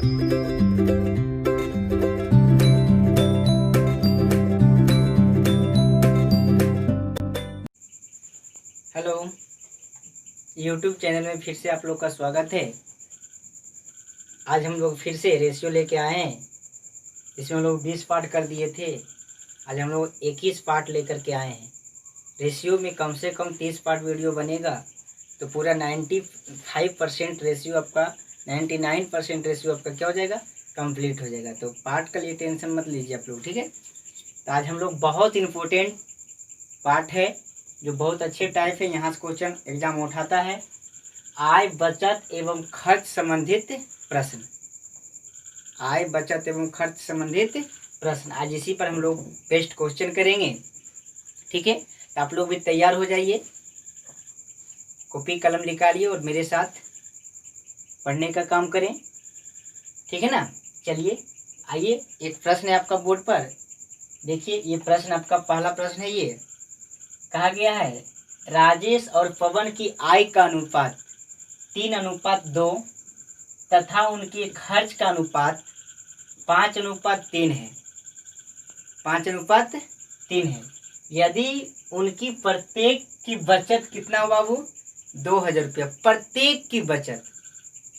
Hello, YouTube channel में फिर से आप लोग का स्वागत है। आज हम लोग फिर से रेशियो लेके आए हैं। इसमें हम लोग 20 पार्ट कर दिए थे। आज हम लोग 21 पार्ट लेकर के आए हैं। रेशियो में कम से कम 30 पार्ट वीडियो बनेगा तो पूरा 95% रेशियो आपका, 99% रेशियो आपका क्या हो जाएगा, कंप्लीट हो जाएगा। तो पार्ट का लिए टेंशन मत लीजिए आप लोग, ठीक है। तो आज हम लोग बहुत इम्पोर्टेंट पार्ट है जो बहुत अच्छे टाइप है, यहाँ से क्वेश्चन एग्जाम उठाता है। आय बचत एवं खर्च संबंधित प्रश्न, आय बचत एवं खर्च संबंधित प्रश्न। आज इसी पर हम लोग बेस्ट क्वेश्चन करेंगे, ठीक है। तो आप लोग भी तैयार हो जाइए, कॉपी कलम निकालिए और मेरे साथ पढ़ने का काम करें, ठीक है ना। चलिए आइए, एक प्रश्न है आपका बोर्ड पर, देखिए ये प्रश्न आपका पहला प्रश्न है। ये कहा गया है राजेश और पवन की आय का अनुपात 3:2 तथा उनके खर्च का अनुपात 5:3 है। 5:3 है। यदि उनकी प्रत्येक की बचत कितना बाबू, 2000 रुपया प्रत्येक की बचत,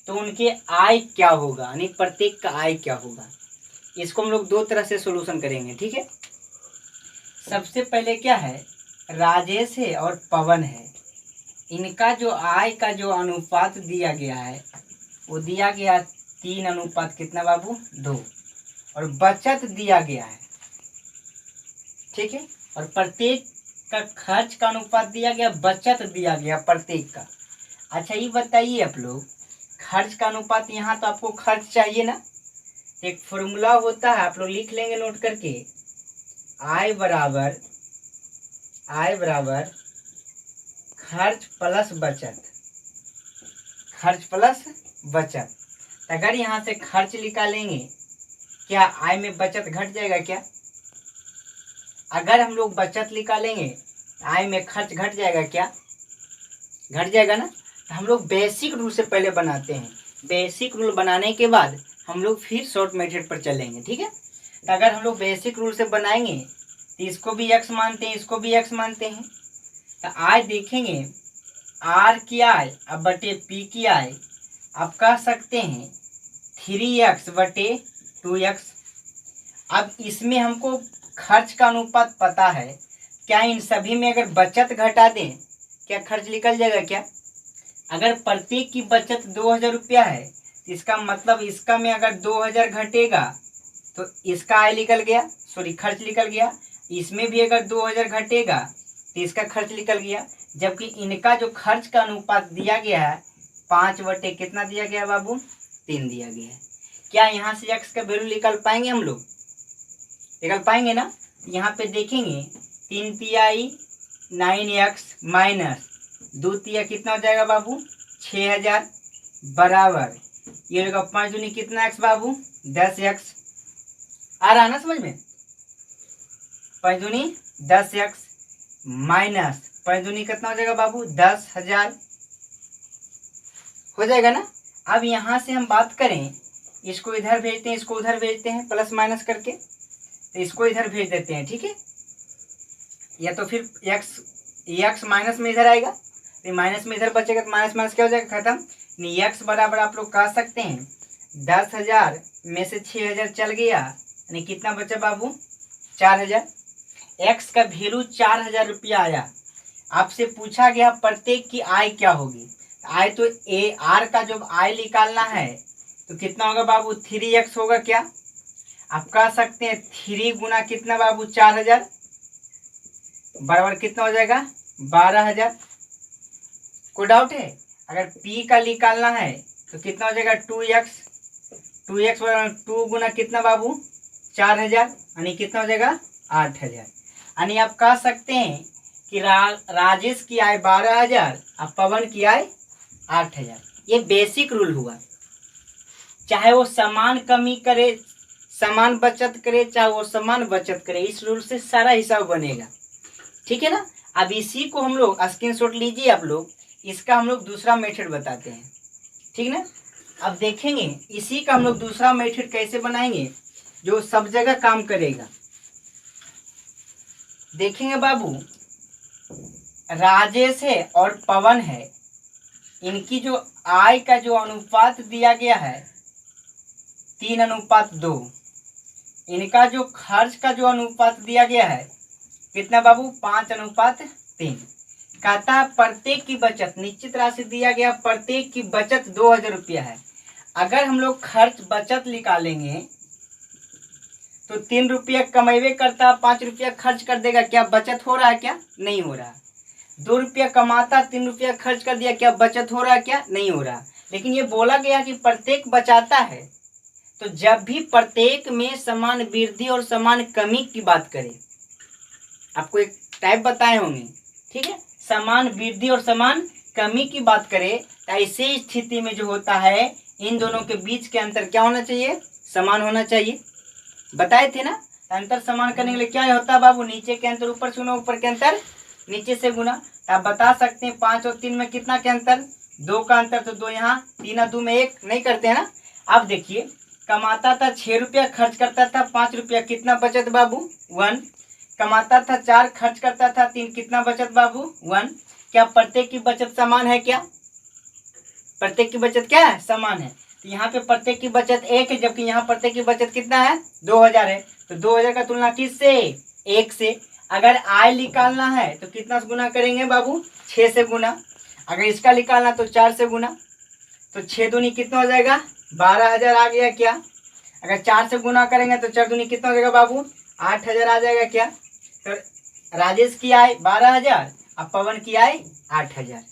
तो उनके आय क्या होगा, यानी प्रत्येक का आय क्या होगा। इसको हम लोग दो तरह से सोल्यूशन करेंगे, ठीक है। सबसे पहले क्या है, राजेश है और पवन है, इनका जो आय का जो अनुपात दिया गया है वो दिया गया 3 कितना बाबू, 2। और बचत दिया गया है, ठीक है। और प्रत्येक का खर्च का अनुपात दिया गया, बचत दिया गया प्रत्येक का। अच्छा ये बताइए आप लोग, खर्च का अनुपात, यहाँ तो आपको खर्च चाहिए ना, एक फॉर्मूला होता है, आप लोग लिख लेंगे नोट करके। आय बराबर खर्च प्लस बचत, खर्च प्लस बचत। अगर यहाँ से खर्च निकालेंगे, क्या आय में बचत घट जाएगा क्या? अगर हम लोग बचत निकालेंगे, आय में खर्च घट जाएगा क्या? घट जाएगा ना। तो हम लोग बेसिक रूल से पहले बनाते हैं, बेसिक रूल बनाने के बाद हम लोग फिर शॉर्ट मेथड पर चलेंगे, ठीक है। तो अगर हम लोग बेसिक रूल से बनाएंगे तो इसको भी एक्स मानते हैं, इसको भी एक्स मानते हैं। तो आय देखेंगे, आर की आय अब बटे पी की आय, आप कह सकते हैं 3x बटे 2x। अब इसमें हमको खर्च का अनुपात पता है, क्या इन सभी में अगर बचत घटा दें क्या खर्च निकल जाएगा क्या? अगर प्रत्येक की बचत 2000 रुपया है, इसका मतलब इसका में अगर 2000 घटेगा तो इसका आय निकल गया, सॉरी खर्च निकल गया। इसमें भी अगर 2000 घटेगा तो इसका खर्च निकल गया। जबकि इनका जो खर्च का अनुपात दिया गया है 5 बटे कितना दिया गया बाबू, 3 दिया गया है। क्या यहाँ से x का वैल्यू निकाल पाएंगे हम लोग? निकाल पाएंगे ना। यहाँ पे देखेंगे 3 तिहाई 9x माइनस 2 तिहाई कितना हो जाएगा बाबू, 6000 बराबर ये होगा 5 दूनी कितना x बाबू, 10x। आ रहा ना समझ में? 5 दूनी 10x माइनस 5 दूनी कितना हो जाएगा बाबू, 10,000 हो जाएगा ना। अब यहाँ से हम बात करें, इसको इधर भेजते हैं, इसको उधर भेजते हैं प्लस माइनस करके, तो इसको इधर भेज देते हैं, ठीक है। या तो फिर x माइनस में इधर आएगा, तो माइनस में इधर बचेगा, तो माइनस माइनस क्या हो जाएगा, खत्म। x बराबर आप लोग कह सकते हैं 10,000 में से 6,000 चल गया, यानी कितना बचा बाबू, 4,000। x का वैल्यू 4,000 रुपया आया। आपसे पूछा गया प्रत्येक की आय क्या होगी। आय तो आर का जब आय निकालना है तो कितना होगा बाबू, 3x होगा क्या? आप कह सकते हैं 3 गुना कितना बाबू, 4,000 बराबर कितना हो जाएगा, 12,000। कोई डाउट है? अगर p का निकालना है तो कितना हो जाएगा, 2x बराबर 2 गुना कितना बाबू, 4,000, यानी कितना हो जाएगा, 8,000। यानी आप कह सकते हैं कि राजेश की आय 12,000 और पवन की आय 8,000। ये बेसिक रूल हुआ। चाहे वो समान कमी करे, समान बचत करे, चाहे वो समान बचत करे, इस रूल से सारा हिसाब बनेगा, ठीक है ना। अब इसी को हम लोग स्क्रीनशॉट लीजिए आप लोग, इसका हम लोग दूसरा मेथड बताते हैं, ठीक ना। अब देखेंगे इसी का हम लोग दूसरा मेथड कैसे बनाएंगे जो सब जगह काम करेगा। देखेंगे बाबू, राजेश है और पवन है, इनकी जो आय का जो अनुपात दिया गया है 3:2। इनका जो खर्च का जो अनुपात दिया गया है कितना बाबू, 5:3। कहता है प्रत्येक की बचत, निश्चित राशि दिया गया, प्रत्येक की बचत 2000 रुपया है। अगर हम लोग खर्च बचत निकालेंगे तो 3 रुपया कमेबे करता, 5 रुपया खर्च कर देगा, क्या बचत हो रहा है? क्या नहीं हो रहा। 2 रुपया कमाता, 3 रुपया खर्च कर दिया, क्या बचत हो रहा है? क्या नहीं हो रहा। लेकिन ये बोला गया कि प्रत्येक बचाता है, तो जब भी प्रत्येक में समान वृद्धि और समान कमी की बात करें, आपको एक टाइप बताए होंगे, ठीक है, समान वृद्धि और समान कमी की बात करें तो ऐसे स्थिति में जो होता है इन दोनों के बीच के अंतर क्या होना चाहिए, समान होना चाहिए। बताए थे ना, अंतर समान करने के लिए क्या होता है बाबू, नीचे के अंतर ऊपर से गुना, ऊपर के अंतर नीचे से गुना। तो आप बता सकते हैं 5 और 3 में कितना के अंतर, 2 का अंतर, तो 2 यहाँ, 3 और 2 में 1 नहीं करते हैं ना। अब देखिए, कमाता था 6 रुपया, खर्च करता था 5 रुपया, कितना बचत बाबू, 1। कमाता था 4, खर्च करता था 3, कितना बचत बाबू, 1। क्या प्रत्येक की बचत समान है? क्या प्रत्येक की बचत क्या है, समान है। तो यहाँ पे प्रत्येक की बचत 1 है, जबकि यहाँ प्रत्येक की बचत कितना है, 2000 है। तो 2000 का तुलना किससे, 1 से। अगर आय निकालना है तो कितना से गुना करेंगे बाबू, 6 से गुना। अगर इसका निकालना तो 4 से गुना, तो 6 दूनी कितना हो जाएगा, 12000 आ गया क्या। अगर 4 से गुना करेंगे तो 4 दूनी कितना हो जाएगा बाबू, 8000 आ जाएगा क्या। तो राजेश की आय 12000 और पवन की आय 8000।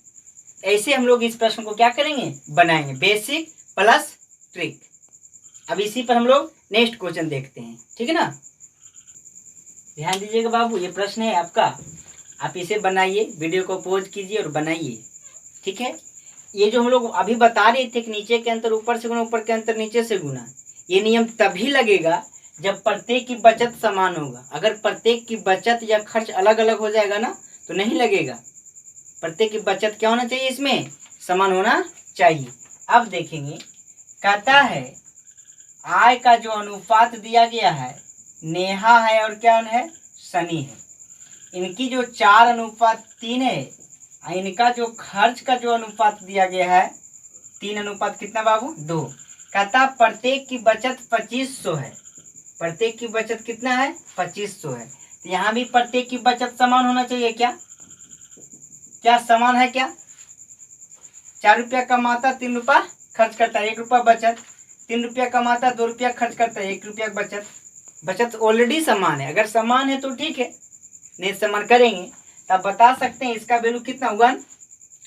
ऐसे हम लोग इस प्रश्न को क्या करेंगे, बनाएंगे, बेसिक प्लस ट्रिक। अब इसी पर हम लोग नेक्स्ट क्वेश्चन देखते हैं, ठीक है ना। ध्यान दीजिएगा बाबू, ये प्रश्न है आपका, आप इसे बनाइए, वीडियो को पॉज कीजिए और बनाइए, ठीक है। ये जो हम लोग अभी बता रहे थे कि नीचे के अंतर ऊपर से गुना, ऊपर के अंतर नीचे से गुना, ये नियम तभी लगेगा जब प्रत्येक की बचत समान होगा। अगर प्रत्येक की बचत या खर्च अलग अलग हो जाएगा ना तो नहीं लगेगा। प्रत्येक की बचत क्या होना चाहिए, इसमें समान होना चाहिए। अब देखेंगे, कहता है आय का जो अनुपात दिया गया है, नेहा है और क्या है, सनी है। इनकी जो 4:3 है, इनका जो खर्च का जो अनुपात दिया गया है 3 कितना बाबू, 2। कहता प्रत्येक की बचत 2500 है। प्रत्येक की बचत कितना है, 2500 है। तो यहाँ भी प्रत्येक की बचत समान होना चाहिए। क्या क्या समान है? क्या 4 रुपया कमाता 3 रुपया खर्च करता है, 1 रुपया बचत। 3 रुपया कमाता 2 रुपया खर्च करता है, 1 रुपया बचत। बचत ऑलरेडी समान है, अगर समान है तो ठीक है, नहीं समान करेंगे तो आप बता सकते हैं इसका वैल्यू कितना, 1।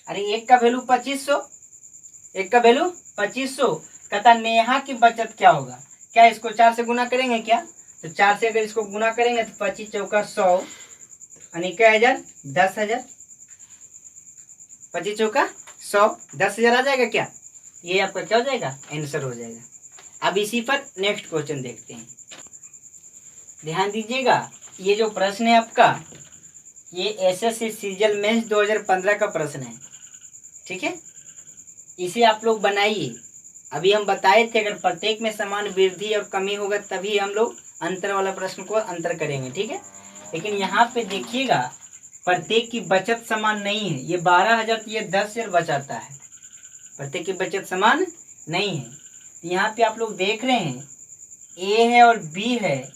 अरे 1 का वैल्यू 2500, 1 का वैल्यू 2500। कहता नेहा की बचत क्या होगा, क्या इसको 4 से गुना करेंगे क्या, तो 4 से अगर इसको गुना करेंगे तो 25 चौका 100 यानी क्या, 10,000। 25 चौका 100, 10,000 आ जाएगा क्या, ये आपका क्या हो जाएगा, आंसर हो जाएगा। अब इसी पर नेक्स्ट क्वेश्चन देखते हैं। ध्यान दीजिएगा, ये जो प्रश्न है आपका, ये एसएससी सीजल मेंस 2015 का प्रश्न है, ठीक है। इसे आप लोग बनाइए। अभी हम बताए थे अगर प्रत्येक में समान वृद्धि और कमी होगा तभी हम लोग अंतर वाला प्रश्न को अंतर करेंगे, ठीक है। लेकिन यहाँ पे देखिएगा, प्रत्येक की बचत समान नहीं है। ये 12,000 तो ये 10,000 बचाता है, प्रत्येक की बचत समान नहीं है। यहाँ पे आप लोग देख रहे हैं ए है और बी है,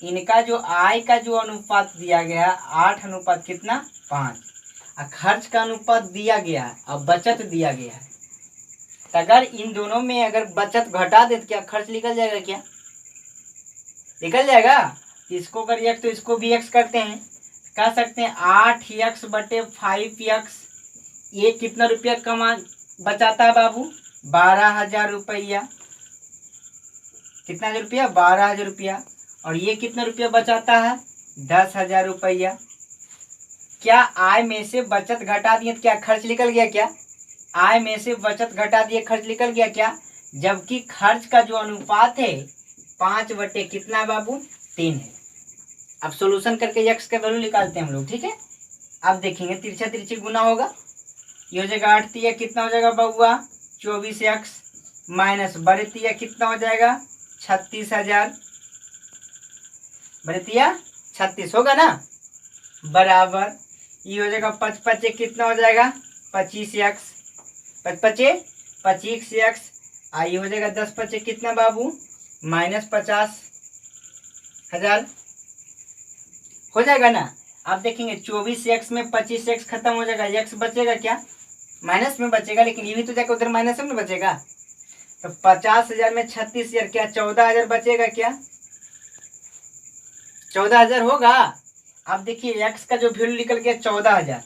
इनका जो आय का जो अनुपात दिया गया 8 कितना 5, और खर्च का अनुपात दिया गया है और बचत दिया गया है। तो अगर इन दोनों में अगर बचत घटा दे तो क्या खर्च निकल जाएगा, क्या निकल जाएगा। इसको अगर x तो इसको भी x करते हैं, कह सकते हैं 8x/5x, ये कितना रुपया कमा बचाता है बाबू, 12,000 रुपया। कितना रुपया, 12,000 रुपया। और ये कितना रुपया बचाता है, 10,000 रुपया। क्या आय में से बचत घटा दिए तो क्या खर्च निकल गया, क्या आय में से बचत घटा दिए खर्च निकल गया क्या, जबकि खर्च का जो अनुपात है 5 कितना बाबू, 3 है। अब सॉल्यूशन करके x का वैल्यू निकालते हैं हम लोग, ठीक है। अब देखेंगे तिरछा तिरछी गुना होगा, ये हो जाएगा 8 3 कितना हो जाएगा बउआ, 24x। माइनस बरतिया कितना हो जाएगा 36,000, बरतिया 36 होगा ना, बराबर ये हो जाएगा 5 पचे कितना हो जाएगा 25x, 5 पचे 25x, ये हो जाएगा 10 पचे कितना बाबू -50,000 हो जाएगा ना। आप देखेंगे 24x में 25x खत्म हो जाएगा, x बचेगा क्या माइनस में बचेगा, लेकिन ये भी तो जाकर उधर माइनस में बचेगा। तो 50,000 में 36,000 क्या 14,000 बचेगा क्या 14,000 होगा। अब देखिए x का जो वैल्यू निकल गया 14,000।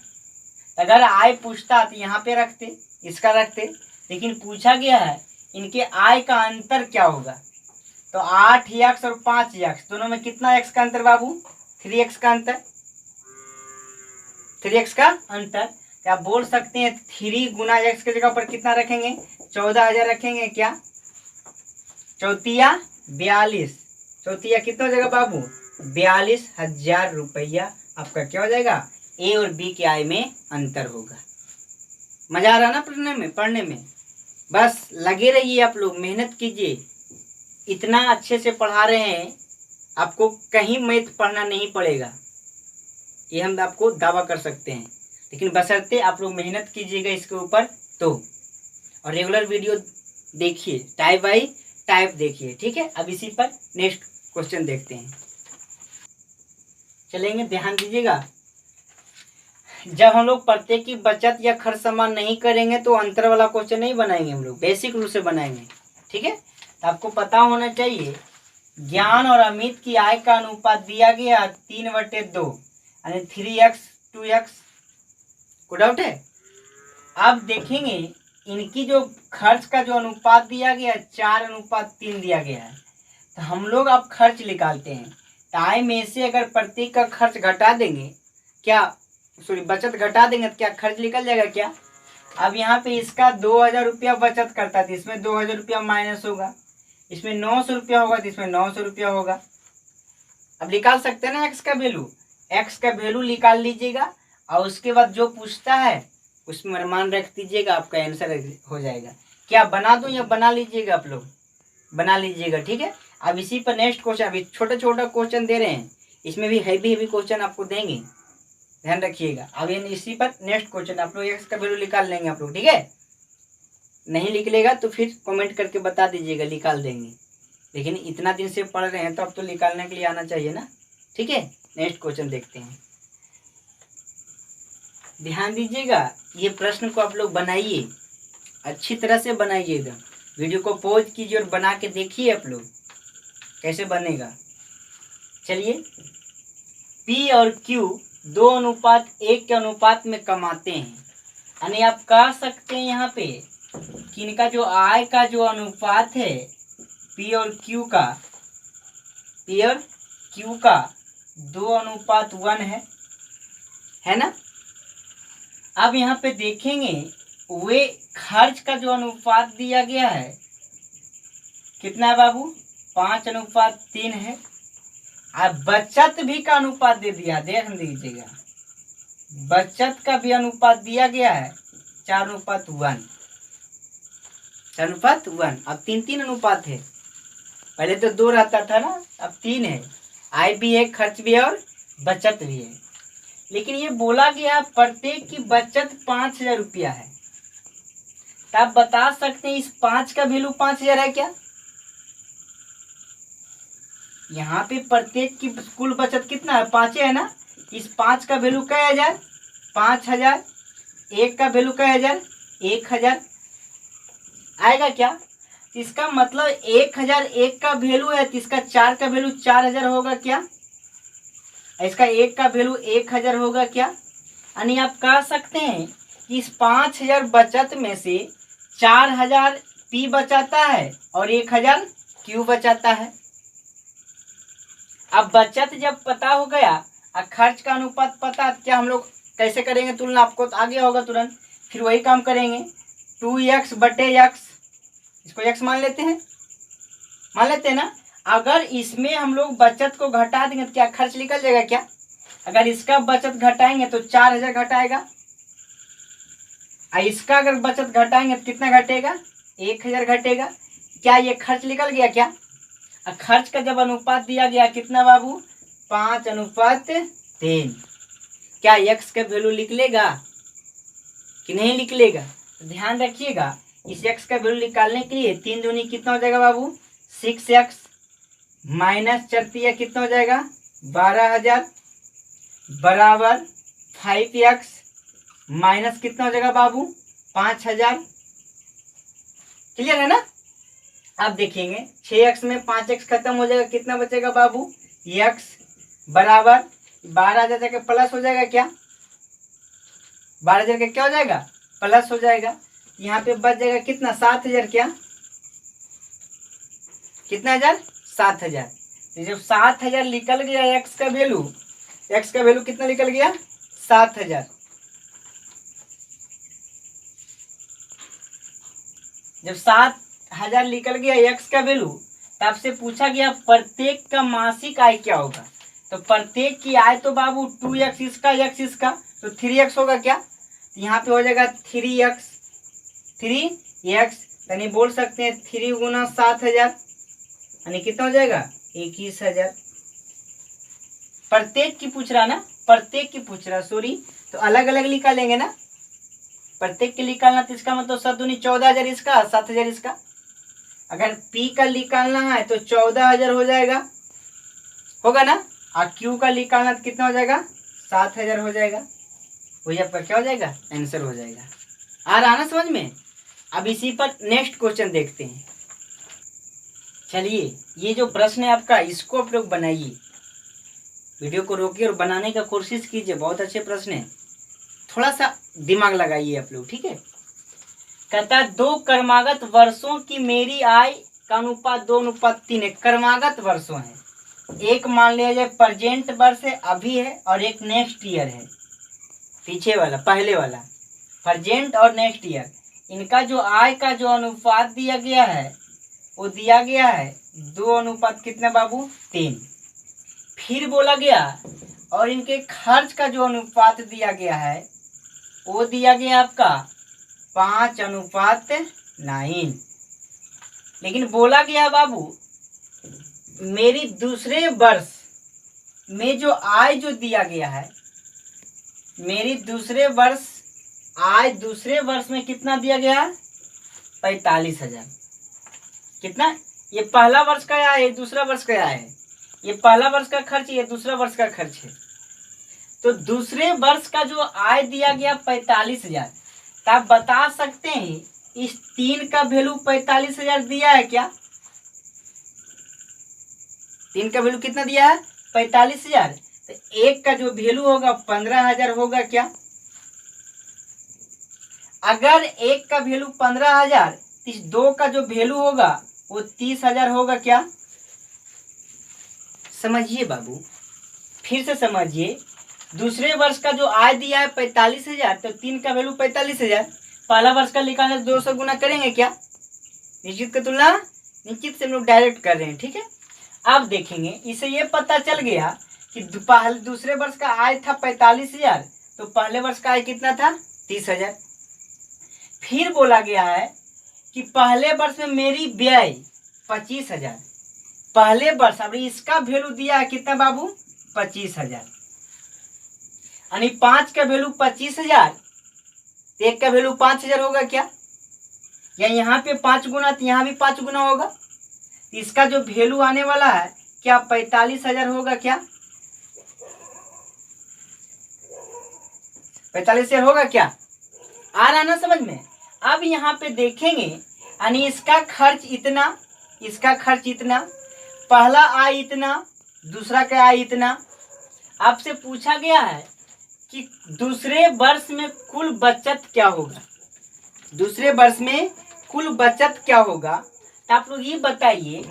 अगर आय पूछता तो यहाँ पे रखते, इसका रखते, लेकिन पूछा गया है इनके आय का अंतर क्या होगा। तो 8x और 5x दोनों में कितना x का अंतर बाबू 3x का अंतर, 3x का अंतर। क्या आप बोल सकते हैं 3 गुना x के जगह पर कितना रखेंगे 14,000 रखेंगे क्या, चौतिया 42, चौतिया कितना हो जाएगा बाबू 42,000 रुपया आपका क्या हो जाएगा, ए और बी के आय में अंतर होगा। मजा आ रहा ना पढ़ने में बस लगे रहिए आप लोग, मेहनत कीजिए, इतना अच्छे से पढ़ा रहे हैं आपको कहीं मैथ पढ़ना नहीं पड़ेगा, ये हम आपको दावा कर सकते हैं। लेकिन बशर्ते आप लोग मेहनत कीजिएगा इसके ऊपर तो, और रेगुलर वीडियो देखिए, टाइप बाई टाइप देखिए, ठीक है। अब इसी पर नेक्स्ट क्वेश्चन देखते हैं, चलेंगे, ध्यान दीजिएगा। जब हम लोग प्रत्येक की बचत या खर्च समान नहीं करेंगे तो अंतर वाला क्वेश्चन नहीं बनाएंगे, हम लोग बेसिक रूप से बनाएंगे, ठीक है। तो आपको पता होना चाहिए ज्ञान और अमित की आय का अनुपात दिया गया 3/2 यानी 3x 2x, को डाउट है। अब देखेंगे इनकी जो खर्च का जो अनुपात दिया गया 4:3 दिया गया है। तो हम लोग अब खर्च निकालते हैं, तो आय में से अगर प्रत्येक का खर्च घटा देंगे क्या, सॉरी बचत घटा देंगे तो क्या खर्च निकल जाएगा क्या। अब यहाँ पे इसका 2,000 रुपया बचत करता था, इसमें 2,000 रुपया माइनस होगा, इसमें 900 रुपया होगा तो इसमें 900 रुपया होगा। अब निकाल सकते हैं ना एक्स का वैल्यू, एक्स का वैल्यू निकाल लीजिएगा और उसके बाद जो पूछता है उसमें मान रख दीजिएगा, आपका आंसर हो जाएगा। क्या बना दूं या बना लीजिएगा, आप लोग बना लीजिएगा, ठीक है। अब इसी पर नेक्स्ट क्वेश्चन, अभी छोटा छोटा क्वेश्चन दे रहे हैं, इसमें भी हैवी क्वेश्चन आपको देंगे, ध्यान रखिएगा। अब इसी पर नेक्स्ट क्वेश्चन आप लोग एक्स का वैल्यू निकाल लेंगे आप लोग, ठीक है। नहीं निकलेगा तो फिर कमेंट करके बता दीजिएगा, निकाल देंगे, लेकिन इतना दिन से पढ़ रहे हैं तो अब तो निकालने के लिए आना चाहिए ना, ठीक है। नेक्स्ट क्वेश्चन देखते हैं, ध्यान दीजिएगा। ये प्रश्न को आप लोग बनाइए, अच्छी तरह से बनाइए, एकदम वीडियो को पॉज कीजिए और बना के देखिए आप लोग कैसे बनेगा। चलिए, पी और क्यू 2:1 के अनुपात में कमाते हैं, यानी आप कह सकते हैं यहाँ पे कि इनका जो आय का जो अनुपात है पी और क्यू का 2:1 है ना। अब यहाँ पे देखेंगे वे खर्च का जो अनुपात दिया गया है कितना है बाबू 5:3 है। अब बचत भी का अनुपात दे दिया, देख लीजिएगा, बचत का भी अनुपात दिया गया है 4:1, 4:1। अब 3 अनुपात है, पहले तो 2 रहता था ना, अब 3 है। आय भी है, खर्च भी है और बचत भी है। लेकिन ये बोला गया प्रत्येक की बचत 5,000 रुपया है, तो आप बता सकते हैं इस 5 का वैल्यू 5,000 है क्या। यहाँ पे प्रत्येक की कुल बचत कितना है 5 है ना, इस 5 का वैल्यू क्या है 1000, 5,000, 1 का वैल्यू क्या है 1000, 1,000 आएगा क्या। इसका मतलब 1,001 का वैल्यू है तो इसका 4 का वैल्यू 4,000 होगा क्या, इसका 1 का वैल्यू 1,000 होगा क्या। यानी आप कह सकते हैं कि इस 5,000 बचत में से 4,000 पी बचाता है और 1,000 क्यू बचाता है। अब बचत जब पता हो गया और खर्च का अनुपात पता, क्या हम लोग कैसे करेंगे तुलना, आपको तो आ गया होगा तुरंत, फिर वही काम करेंगे 2x/x, इसको x मान लेते हैं ना। अगर इसमें हम लोग बचत को घटा देंगे तो क्या खर्च निकल जाएगा क्या। अगर इसका बचत घटाएंगे तो 4,000 घटाएगा, और इसका अगर बचत घटाएंगे तो कितना घटेगा 1000 घटेगा। क्या ये खर्च निकल गया क्या? और खर्च का जब अनुपात दिया गया कितना बाबू? 5:3। क्या x का वैल्यू लिख लेगा कि नहीं लिख लेगा? तो ध्यान रखिएगा, इस x का वैल्यू निकालने के लिए 3 दूनी कितना हो जाएगा बाबू? 6x माइनस 4 कितना हो जाएगा? 12000 बराबर 5x माइनस कितना हो जाएगा बाबू? 5000। क्लियर है ना? अब देखेंगे 6x में 5x खत्म हो जाएगा, कितना बचेगा बाबू? x बराबर 12000 जाके प्लस हो जाएगा क्या? 12000 का क्या हो जाएगा? प्लस हो जाएगा। यहाँ पे बच जाएगा कितना? 7000। क्या कितना हजार? 7000। तो जब 7000 निकल गया x का वैल्यू कितना निकल गया? 7000। जब 7000 निकल गया x का वैल्यू, तब से पूछा गया प्रत्येक का मासिक आय क्या होगा। तो प्रत्येक की आय तो बाबू 2x इसका x इसका, तो 3x होगा क्या? तो यहाँ पे हो जाएगा 3x यानी बोल सकते हैं 3 गुना 7000 यानी कितना हो जाएगा? 21000। प्रत्येक की पूछ रहा ना, प्रत्येक की पूछ रहा, सॉरी। तो अलग अलग निकालेंगे ना, प्रत्येक के निकालना तो इसका मतलब 7 दूनी 14000 इसका, 7000 इसका। अगर P का निकालना है तो 14000 हो जाएगा, होगा ना। और Q का निकालना तो कितना हो जाएगा? 7000 हो जाएगा। वही आपका क्या हो जाएगा? आंसर हो जाएगा। आ रहा ना समझ में? अब इसी पर नेक्स्ट क्वेश्चन देखते हैं। चलिए, ये जो प्रश्न है आपका, इसको आप लोग बनाइए। वीडियो को रोकिए और बनाने का कोशिश कीजिए, बहुत अच्छे प्रश्न है। थोड़ा सा दिमाग लगाइए आप लोग, ठीक है। कहता है 2 क्रमागत वर्षों की मेरी आय का अनुपात 2:3 है। क्रमागत वर्षों है, एक मान लिया जाए प्रेजेंट वर्ष है, अभी है, और एक नेक्स्ट ईयर है। पीछे वाला, पहले वाला प्रेजेंट और नेक्स्ट ईयर, इनका जो आय का जो अनुपात दिया गया है वो दिया गया है 2 कितना बाबू? 3। फिर बोला गया और इनके खर्च का जो अनुपात दिया गया है वो दिया गया आपका 5:9। लेकिन बोला गया बाबू मेरी दूसरे वर्ष में जो आय जो दिया गया है, मेरी दूसरे वर्ष आय दूसरे वर्ष में कितना दिया गया है? 45,000। कितना? ये पहला वर्ष का आय है, दूसरा वर्ष का आय है। ये पहला वर्ष का खर्च, ये दूसरा वर्ष का खर्च है। तो दूसरे वर्ष का जो आय दिया गया 45,000, तो आप बता सकते हैं इस 3 का वैल्यू 45,000 दिया है क्या? 3 का वैल्यू कितना दिया है? 45,000। तो 1 का जो वैल्यू होगा 15,000 होगा क्या? अगर 1 का वैल्यू 15,000, इस 2 का जो वैल्यू होगा वो 30,000 होगा क्या? समझिए बाबू, फिर से समझिए। दूसरे वर्ष का जो आय दिया है 45,000, तो 3 का वैल्यू 45,000। पहला वर्ष का निकालने 2 से गुना करेंगे क्या? निश्चित की तुलना निश्चित से हम लोग डायरेक्ट कर रहे हैं, ठीक है। अब देखेंगे, इसे ये पता चल गया कि दूसरे वर्ष का आय था 45,000, तो पहले वर्ष का आय कितना था? 30,000। फिर बोला गया है कि पहले वर्ष में मेरी व्यय 25,000। पहले वर्ष, अब इसका वैल्यू दिया है कितना बाबू? 25,000। यानी 5 का वैल्यू 25,000, 1 का वैल्यू 5,000 होगा क्या? या यहाँ पे 5 गुना, तो यहाँ भी 5 गुना होगा। इसका जो वैल्यू आने वाला है क्या 45,000 होगा क्या? 45,000 होगा क्या? आ रहा ना समझ में? अब यहाँ पे देखेंगे, यानी इसका खर्च इतना, इसका खर्च इतना, पहला आय इतना, दूसरा का आय इतना। आपसे पूछा गया है कि दूसरे वर्ष में कुल बचत क्या होगा? दूसरे वर्ष में कुल बचत क्या होगा? तो आप लोग ये बताइए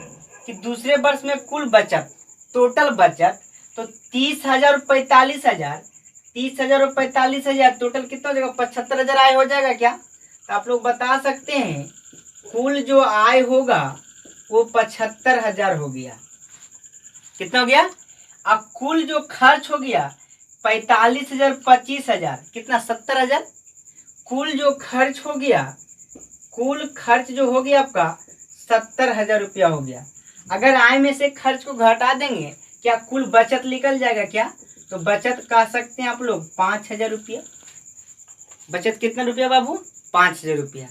कि दूसरे वर्ष में कुल बचत, टोटल बचत, तो 30,000 और 45,000, 30,000 और 45,000 टोटल कितना हो जाएगा? 75,000 आय हो जाएगा क्या? तो आप लोग बता सकते हैं कुल जो आय होगा वो 75,000 हो गया। कितना हो गया? अब कुल जो खर्च हो गया 45,000, 25,000, कितना? 70,000। कुल जो खर्च हो गया कुल खर्च जो हो गया आपका 70,000 रुपया हो गया। अगर आय में से खर्च को घटा देंगे क्या कुल बचत निकल जाएगा क्या? तो बचत कह सकते हैं आप लोग 5,000 रुपया। बचत कितना रुपया बाबू? 5,000 रुपया।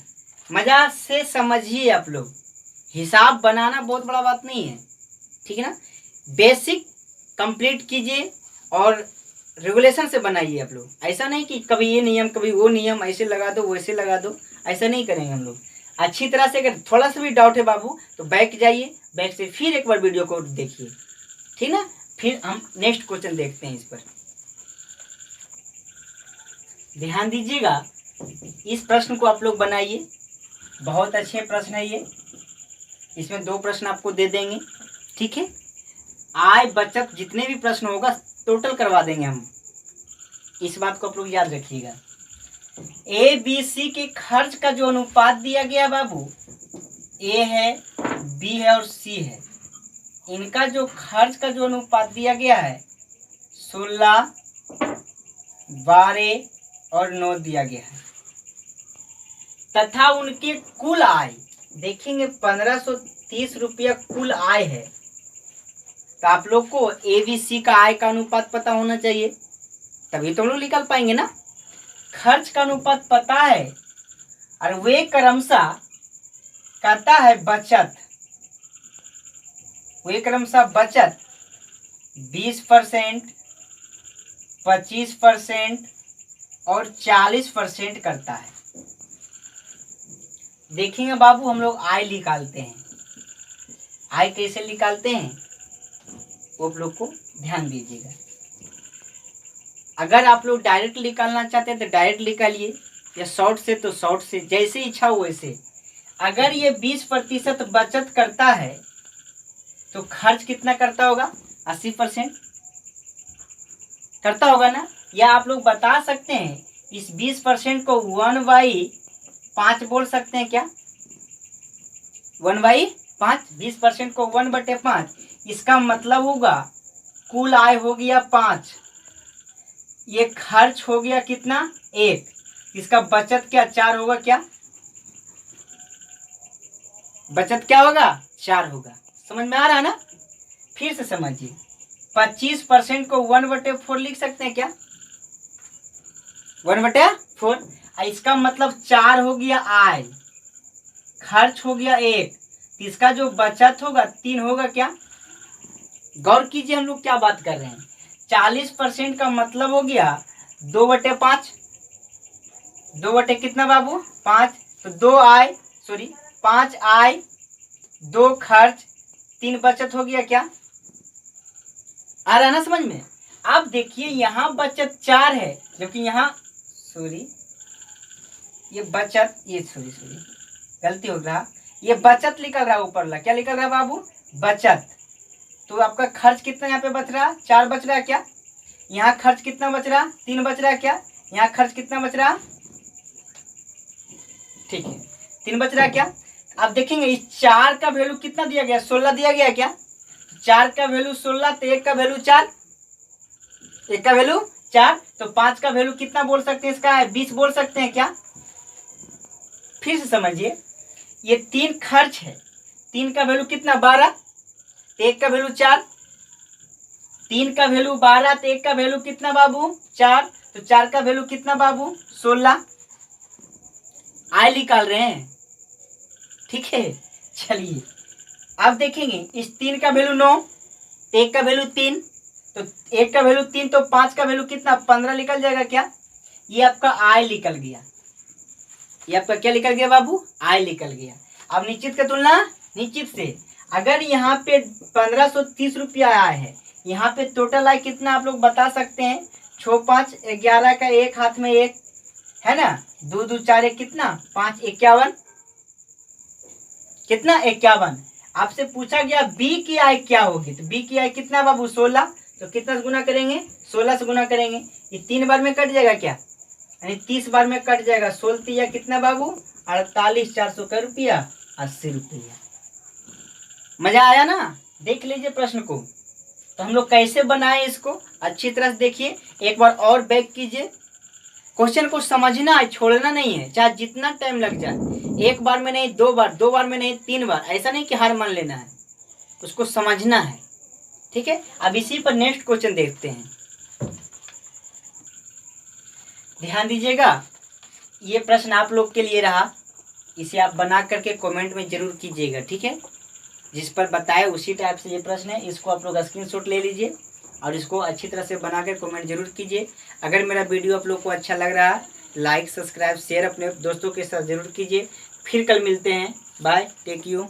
मजा से समझिए आप लोग, हिसाब बनाना बहुत बड़ा बात नहीं है, ठीक है ना। बेसिक कंप्लीट कीजिए और रेगुलेशन से बनाइए आप लोग। ऐसा नहीं कि कभी ये नियम कभी वो नियम, ऐसे लगा दो वैसे लगा दो, ऐसा नहीं करेंगे हम लोग। अच्छी तरह से अगर थोड़ा सा भी डाउट है बाबू तो बैक जाइए, बैक से फिर एक बार वीडियो को देखिए, ठीक ना। फिर हम नेक्स्ट क्वेश्चन देखते हैं। इस पर ध्यान दीजिएगा, इस प्रश्न को आप लोग बनाइए, बहुत अच्छे प्रश्न है ये। इसमें 2 प्रश्न आपको दे देंगे, ठीक है। आय बचत जितने भी प्रश्न होगा टोटल करवा देंगे हम, इस बात को आप लोग याद रखिएगा। ए बी सी के खर्च का जो अनुपात दिया गया बाबू, ए है, बी है और सी है, इनका जो खर्च का जो अनुपात दिया गया है 16, 12 और 9 दिया गया है, तथा उनके कुल आय देखेंगे 1530 रुपया कुल आय है। तो आप लोग को ए बी सी का आय का अनुपात पता होना चाहिए, तभी तो हम लोग निकाल पाएंगे ना। खर्च का अनुपात पता है और वे क्रमशः करता है बचत, वे क्रमशः बचत 20%, 25% और 40% करता है। देखेंगे बाबू हम लोग आय निकालते हैं, आय कैसे निकालते हैं वो आप लोग को ध्यान दीजिएगा। अगर आप लोग डायरेक्ट निकालना चाहते हैं तो डायरेक्ट निकालिए, या शॉर्ट से तो शॉर्ट से, जैसे इच्छा हो वैसे। अगर ये 20% बचत करता है तो खर्च कितना करता होगा? 80% करता होगा ना। या आप लोग बता सकते हैं इस 20% को 1/5 बोल सकते हैं क्या? 1/5, 20% को 1/5, इसका मतलब होगा कुल आय हो गया 5, ये खर्च हो गया कितना? 1, इसका बचत क्या 4 होगा क्या? बचत क्या होगा? 4 होगा। समझ में आ रहा है ना? फिर से समझिए, 25% को 1/4 लिख सकते हैं क्या? 1/4, इसका मतलब 4 हो गया आय, खर्च हो गया 1, इसका जो बचत होगा 3 होगा क्या? गौर कीजिए हम लोग क्या बात कर रहे हैं। 40% का मतलब हो गया 2/5, 2 कितना बाबू? 5। तो 5 आय, 2 खर्च, 3 बचत हो गया क्या? आ रहा है ना समझ में? अब देखिए यहाँ बचत 4 है, जबकि यहाँ ये बचत, गलती हो रहा, ये बचत निकल रहा है ऊपर ला। क्या निकल रहा है बाबू? बचत। तो आपका खर्च कितना यहाँ पे बच रहा? 4 बच रहा है क्या? यहाँ खर्च कितना बच रहा? 3 बच रहा है क्या? यहाँ खर्च कितना बच रहा? ठीक है, 3 बच रहा है क्या? अब देखेंगे इस 4 का वैल्यू कितना दिया गया? 16 दिया गया क्या? 4 का वैल्यू 16, तो 1 का वैल्यू 4, 1 का वैल्यू 4, तो 5 का वैल्यू कितना बोल सकते हैं? इसका 20 बोल सकते हैं क्या? फिर से समझिए, ये 3 खर्च है, 3 का वैल्यू कितना? 12, 1 का वैल्यू 4, 3 का वैल्यू 12, तो 1 का वैल्यू कितना बाबू? 4, तो 4 का वैल्यू कितना बाबू? 16। आय निकाल रहे हैं, ठीक है। चलिए अब देखेंगे इस 3 का वैल्यू 9, 1 का वैल्यू 3, तो 1 का वैल्यू 3, तो 5 का वैल्यू कितना? 15 निकल जाएगा क्या? ये आपका आय निकल गया, ये आपका क्या निकल गया बाबू? आय निकल गया। अब निश्चित का तुलना निश्चित से, अगर यहाँ पे 1530 रुपया आया है, यहाँ पे टोटल आय कितना आप लोग बता सकते हैं? 6 5 11 का 1 हाथ में 1 है ना, 2 2 4 1 कितना? 5 51, कितना? 51। आपसे पूछा गया बी की आय क्या होगी, तो बी की आय कितना बाबू? 16, तो कितना से गुना करेंगे? 16 से गुना करेंगे, ये 3 बार में कट जाएगा क्या? यानी 30 बार में कट जाएगा। 16 या कितना बाबू? 48, 400 का रुपया 80 रुपया। मजा आया ना? देख लीजिए प्रश्न को। तो हम लोग कैसे बनाए इसको अच्छी तरह से देखिए, एक बार और बैक कीजिए, क्वेश्चन को समझना है, छोड़ना नहीं है, चाहे जितना टाइम लग जाए। एक बार में नहीं, दो बार में नहीं, 3 बार, ऐसा नहीं कि हार मान लेना है, उसको समझना है। ठीक है, अब इसी पर नेक्स्ट क्वेश्चन देखते हैं। ध्यान दीजिएगा, ये प्रश्न आप लोग के लिए रहा, इसे आप बना करके कमेंट में जरूर कीजिएगा। ठीक है, जिस पर बताए उसी टाइप से ये प्रश्न है, इसको आप लोग स्क्रीनशॉट ले लीजिए और इसको अच्छी तरह से बनाकर कमेंट जरूर कीजिए। अगर मेरा वीडियो आप लोग को अच्छा लग रहा है, लाइक सब्सक्राइब शेयर अपने दोस्तों के साथ जरूर कीजिए। फिर कल मिलते हैं, बाय, टेक यू।